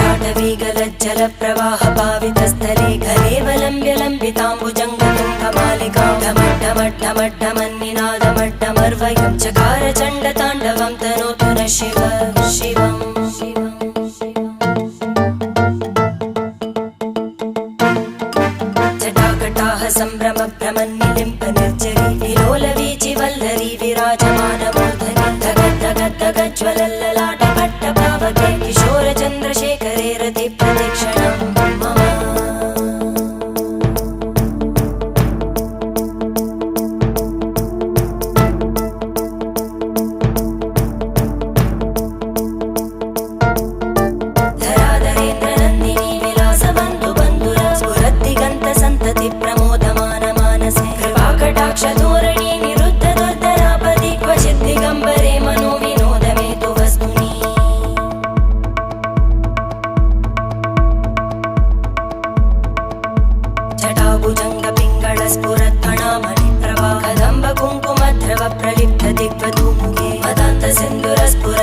जटाटवीगलज्जल प्रवाह पावितस्थले घरेवलम्ब्य लम्बिताम्बुजङ्गतुङ्गमालिकां ढमड्ढमड्ढमड्ढमन्निनादमड्ढमर्वयं चकार चण्डताण्डवं तनोतु नः शिव शिवम् जटाकटाह सम्भ्रम भ्रमन्निलिम्प निर्जरी विलोलवीचि वल्लरी विराजमानमूर्धनि धगद्धगद्धगज्ज्वलल्ललाट भट्टभावके किशोर चन्द्रशेखरे रति प्रदक्षिणं मम धराधरेन्द्रनन्दिनी विलासबन्धु बन्धुर स्फुरद्दिगन्त सन्तति प्रमोदमान मानसे कृपाकटाक्षधोरणी निरुद्ध दुर्धरापदि क्वचित् दिगम्बरे मनो विनोदमेतु वस्तुनि जटाभुजङ्ग पिङ्गळ स्फुरत्फणामणि प्रभा कदम्ब कुङ्कुमद्रव प्रलिप्त दिग्वधूमुखे मदान्त सिन्धुर स्फुर